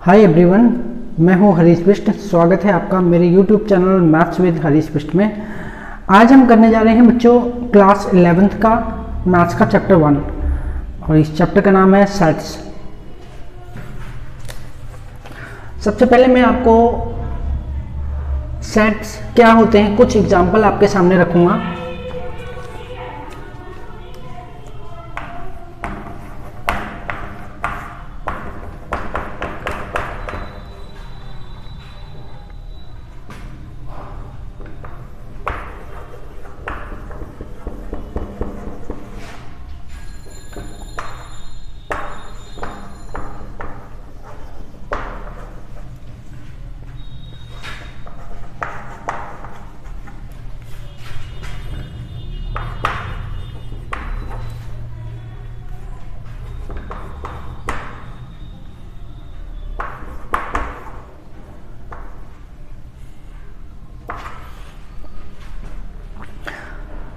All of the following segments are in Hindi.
हाय एवरीवन, मैं हूं हरीश बिष्ट। स्वागत है आपका मेरे YouTube channel maths with Harish Bisht में। आज हम करने जा रहे हैं बच्चों क्लास 11th का मैथ्स का चैप्टर 1 और इस चैप्टर का नाम है सेट्स। सबसे पहले मैं आपको सेट्स क्या होते हैं कुछ एग्जाम्पल आपके सामने रखूंगा।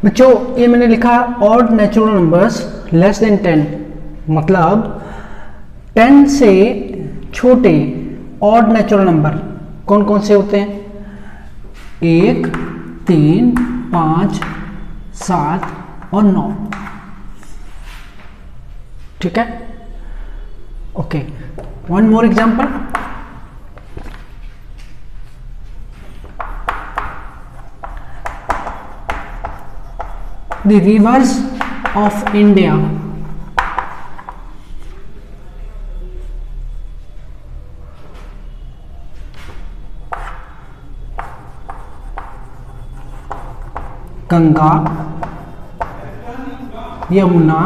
बच्चों ये मैंने लिखा odd natural numbers less than 10, मतलब 10 से छोटे ऑड नेचुरल नंबर कौन कौन से होते हैं? 1, 3, 5, 7 और 9। ठीक है, okay. One more example. The rivers of India Ganga, Yamuna,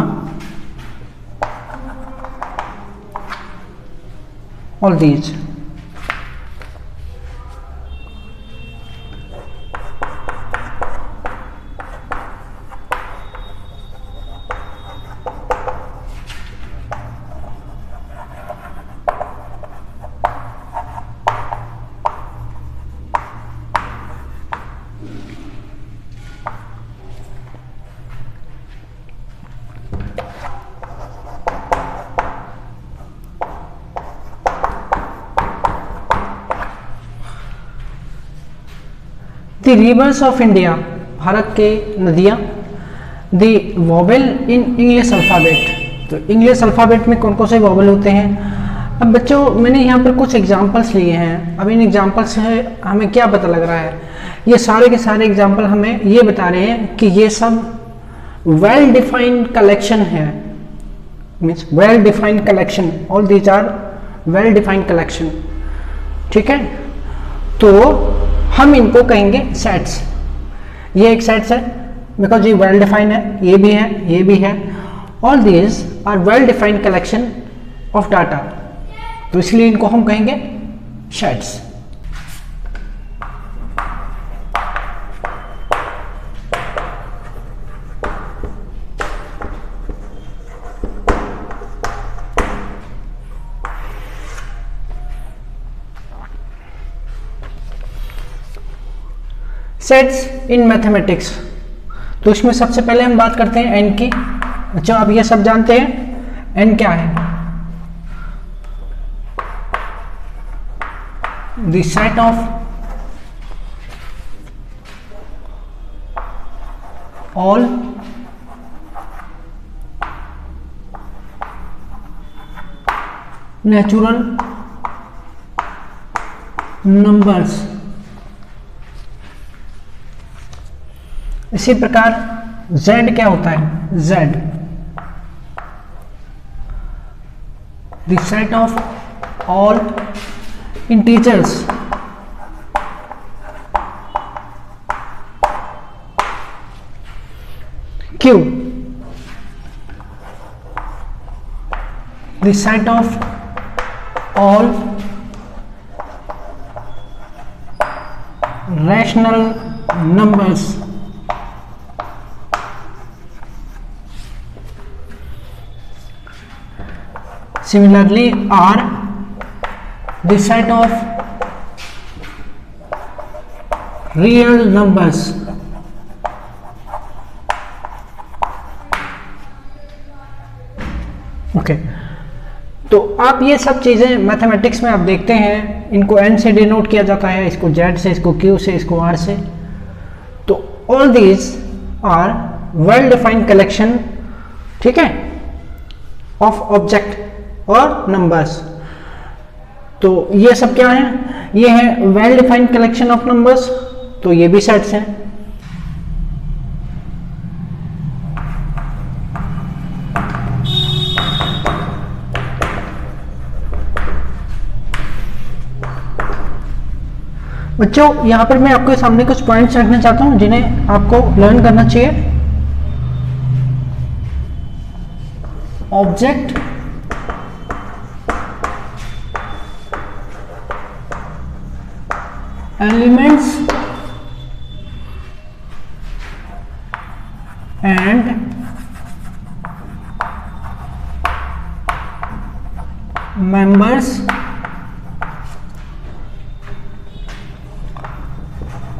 all these. The rivers of India, Bharat के नदियाँ। The vowel in English alphabet, तो इंग्लिश अल्फ़ाबेट में कौन कौन से वॉवल होते हैं? अब बच्चों मैंने यहाँ पर कुछ एग्जाम्पल्स लिए हैं। अब इन एग्जाम्पल्स से हमें क्या पता लग रहा है? ये सारे के सारे एग्जाम्पल हमें ये बता रहे हैं कि ये सब वेल डिफाइंड कलेक्शन है, means well defined collection. All these are well defined collection. ठीक है, तो हम इनको कहेंगे सेट्स। ये एक सेट्स है बिकॉज ये वेल डिफाइंड है, ये भी है, ये भी है। All these are well defined collection of data, तो इसलिए इनको हम कहेंगे सेट्स। सेट्स इन मैथमेटिक्स, तो इसमें सबसे पहले हम बात करते हैं एन की। अच्छा, आप ये सब जानते हैं एन क्या है? The set of all natural numbers. इसी प्रकार z क्या होता है? z the set of all integers. q the set of all rational numbers. Similarly, R the set of real numbers. Okay, तो आप ये सब चीज़ें मैथमेटिक्स में आप देखते हैं, इनको एन से डिनोट किया जाता है, इसको जेड से, इसको क्यू से, इसको आर से। तो all these are well defined collection, ठीक है, ऑफ ऑब्जेक्ट और नंबर्स। तो ये सब क्या है, ये है well defined collection of numbers. तो ये भी सेट्स हैं। बच्चों यहां पर मैं आपके सामने कुछ पॉइंट्स रखना चाहता हूं जिन्हें आपको लर्न करना चाहिए। Object elements and members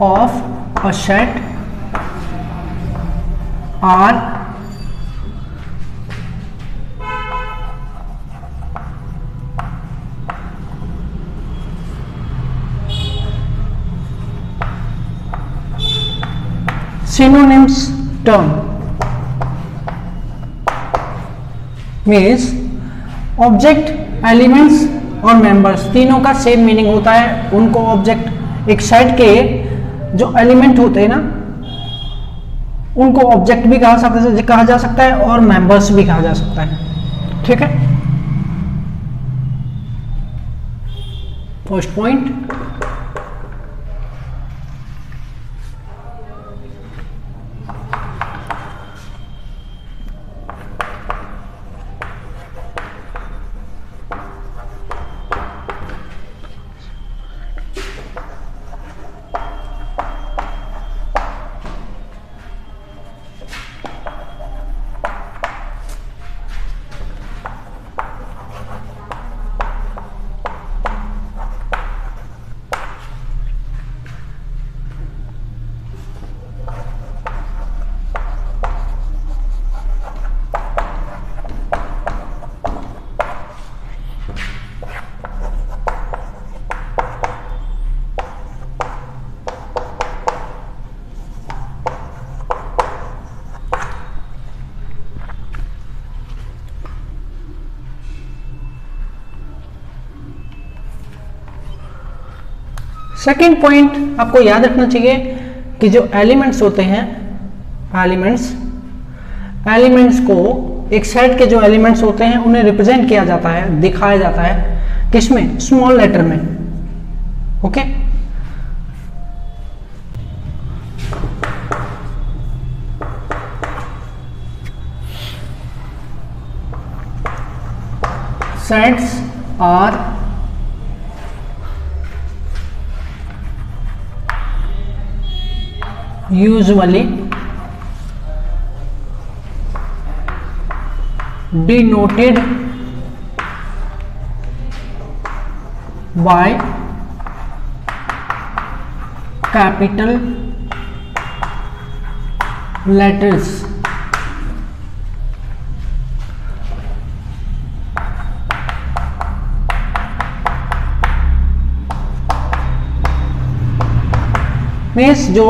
of a set are synonyms term means object, elements और मेंबर्स तीनों का सेम मीनिंग होता है। उनको ऑब्जेक्ट, एक सेट के जो एलिमेंट होते हैं ना, उनको ऑब्जेक्ट भी कहा जा सकता है और मेंबर्स भी कहा जा सकता है, ठीक है। फर्स्ट पॉइंट, सेकेंड पॉइंट आपको याद रखना चाहिए कि जो एलिमेंट्स होते हैं, एलिमेंट्स को, एक सेट के जो एलिमेंट्स होते हैं उन्हें रिप्रेजेंट किया जाता है, दिखाया जाता है किसमें, स्मॉल लेटर में, okay. Sets are usually denoted by capital letters. Means जो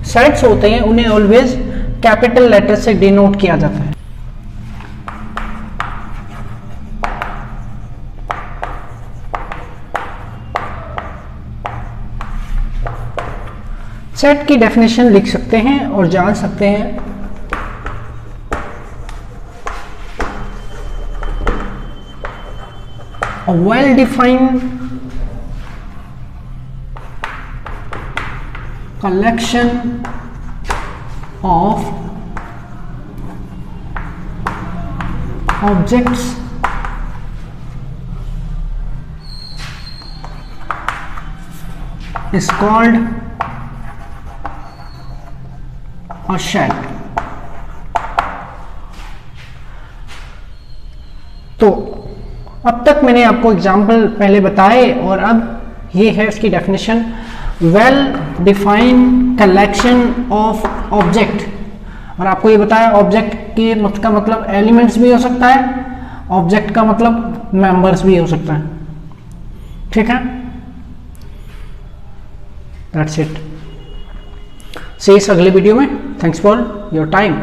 सेट्स होते हैं उन्हें ऑलवेज कैपिटल लेटर से डिनोट किया जाता है। सेट की डेफिनेशन लिख सकते हैं और जान सकते हैं। A well-defined collection of objects is called a set. तो अब तक मैंने आपको एग्जाम्पल पहले बताए और अब ये है उसकी definition. Well defined collection of object, और आपको ये बताया ऑब्जेक्ट के का मतलब एलिमेंट्स भी हो सकता है, ऑब्जेक्ट का मतलब मेंबर्स भी हो सकता है। ठीक है, दैट्स इट। सी इस अगले वीडियो में। Thanks for your time.